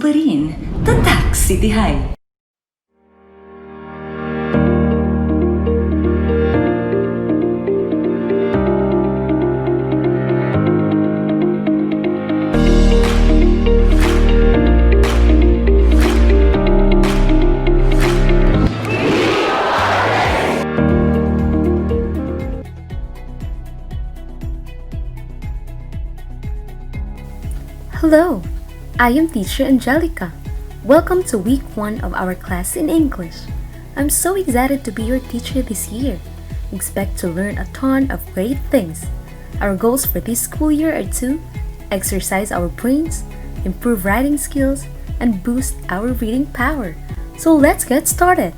pa rin, Tatak City High. Hello, I am Teacher Angelica. Welcome to week 1 of our class in English. I'm so excited to be your teacher this year. Expect to learn a ton of great things. Our goals for this school year are to exercise our brains, improve writing skills, and boost our reading power. So let's get started.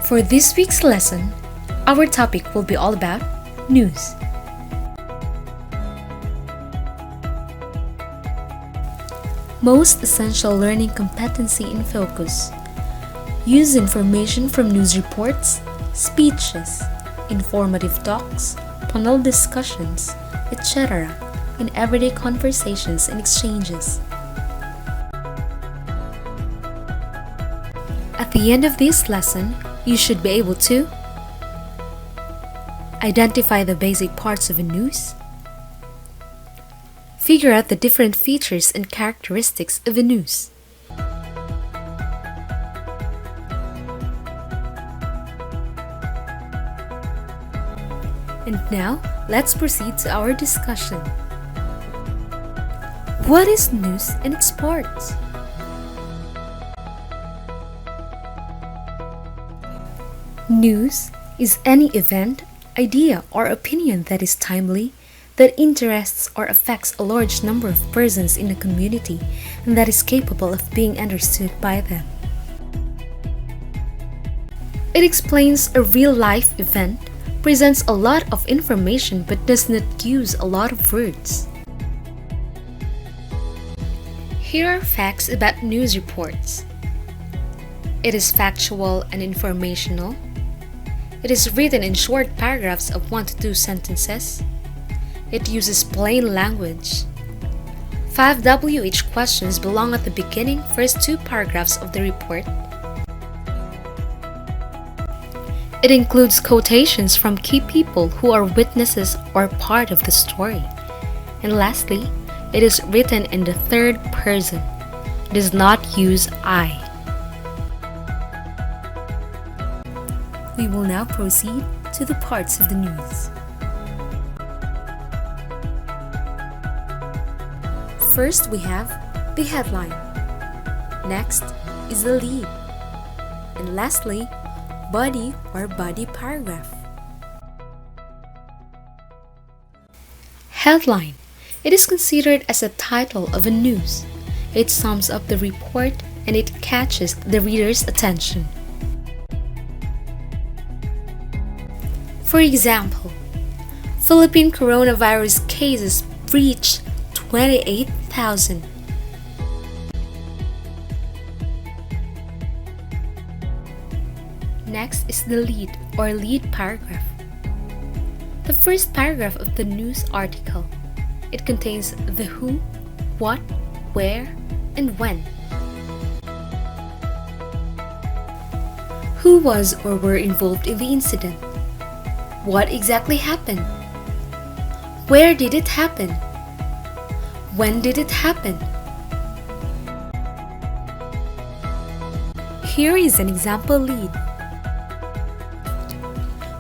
For this week's lesson, our topic will be all about news. Most essential learning competency in focus. Use information from news reports, speeches, informative talks, panel discussions, etc. in everyday conversations and exchanges. At the end of this lesson, you should be able to identify the basic parts of a news, figure out the different features and characteristics of a news, and now, let's proceed to our discussion. What is news and its parts? News is any event, idea, or opinion that is timely, that interests or affects a large number of persons in a community, and that is capable of being understood by them. It explains a real-life event, presents a lot of information but does not use a lot of words. Here are facts about news reports. It is factual and informational. It is written in short paragraphs of 1 to 2 sentences. It uses plain language. 5 WH questions belong at the beginning first 2 paragraphs of the report. It includes quotations from key people who are witnesses or part of the story. And lastly, it is written in the third person. It does not use I. We will now proceed to the parts of the news. First, we have the headline. Next is the lead. And lastly, body or body paragraph. Headline. It is considered as a title of a news. It sums up the report and it catches the reader's attention. For example, Philippine coronavirus cases breach 28,000. Next is the lead or lead paragraph. The first paragraph of the news article. It contains the who, what, where, and when. Who was or were involved in the incident? What exactly happened? Where did it happen? When did it happen? Here is an example lead.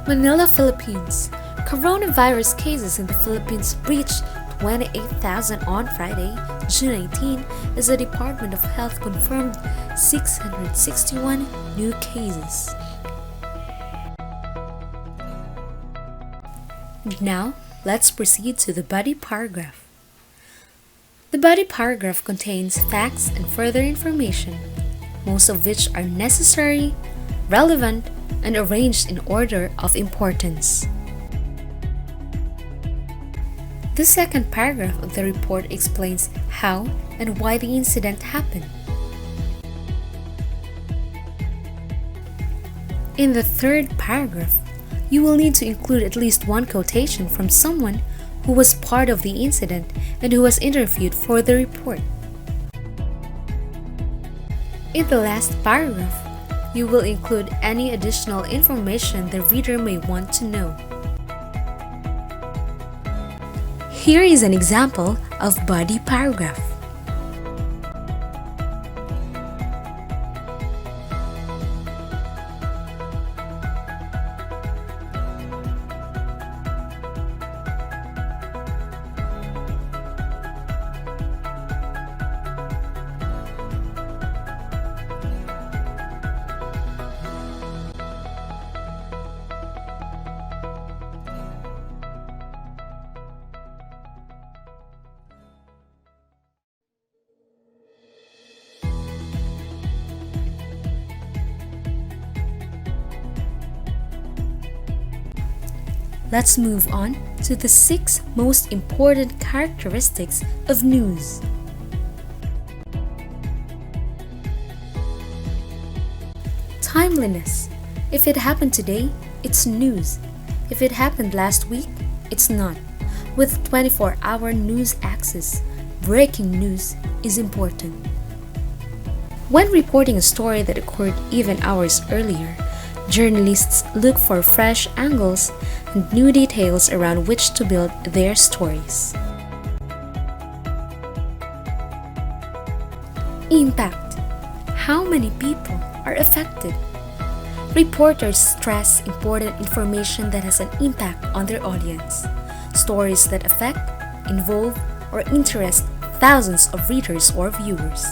Manila, Philippines. Coronavirus cases in the Philippines breached 28,000 on Friday, June 19, as the Department of Health confirmed 661 new cases. Now, let's proceed to the body paragraph. The body paragraph contains facts and further information, most of which are necessary, relevant, and arranged in order of importance. The second paragraph of the report explains how and why the incident happened. In the third paragraph, you will need to include at least one quotation from someone who was part of the incident and who was interviewed for the report. In the last paragraph, you will include any additional information the reader may want to know. Here is an example of body paragraph. Let's move on to the 6 most important characteristics of news. Timeliness. If it happened today, it's news. If it happened last week, it's not. With 24-hour news access, breaking news is important. When reporting a story that occurred even hours earlier, journalists look for fresh angles and new details around which to build their stories. Impact. How many people are affected? Reporters stress important information that has an impact on their audience. Stories that affect, involve, or interest thousands of readers or viewers.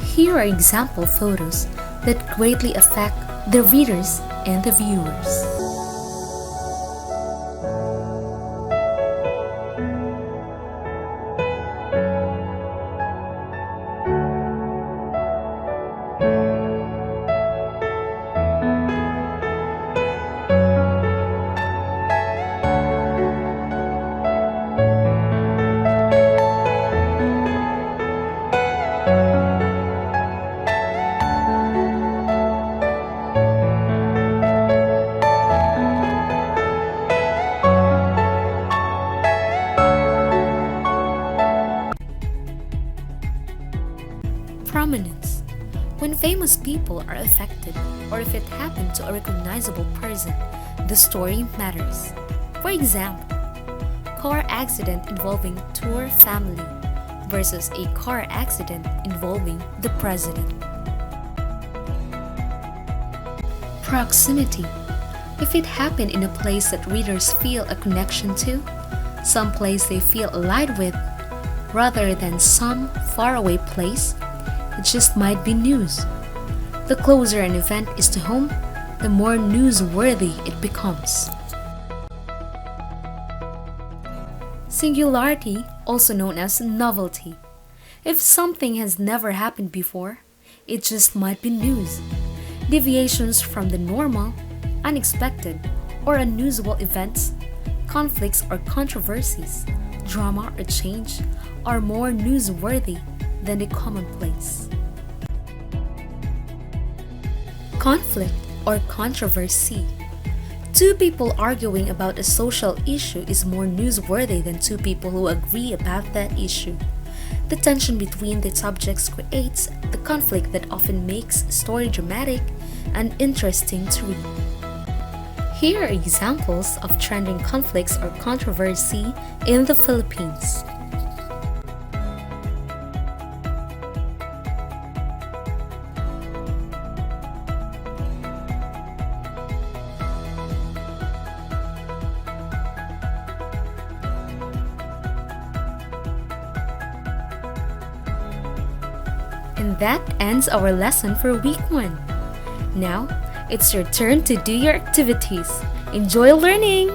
Here are example photos that greatly affect the readers and the viewers. Prominence. When famous people are affected, or if it happened to a recognizable person, the story matters. For example, car accident involving tour family versus a car accident involving the president. Proximity. If it happened in a place that readers feel a connection to, some place they feel allied with, rather than some faraway place, it just might be news. The closer an event is to home, the more newsworthy it becomes. Singularity, also known as novelty. If something has never happened before, it just might be news. Deviations from the normal, unexpected, or unusual events, conflicts or controversies, drama or change are more newsworthy than the commonplace. Conflict or controversy. 2 people arguing about a social issue is more newsworthy than 2 people who agree about that issue. The tension between the subjects creates the conflict that often makes a story dramatic and interesting to read. Here are examples of trending conflicts or controversy in the Philippines. And that ends our lesson for week 1. Now, it's your turn to do your activities. Enjoy learning!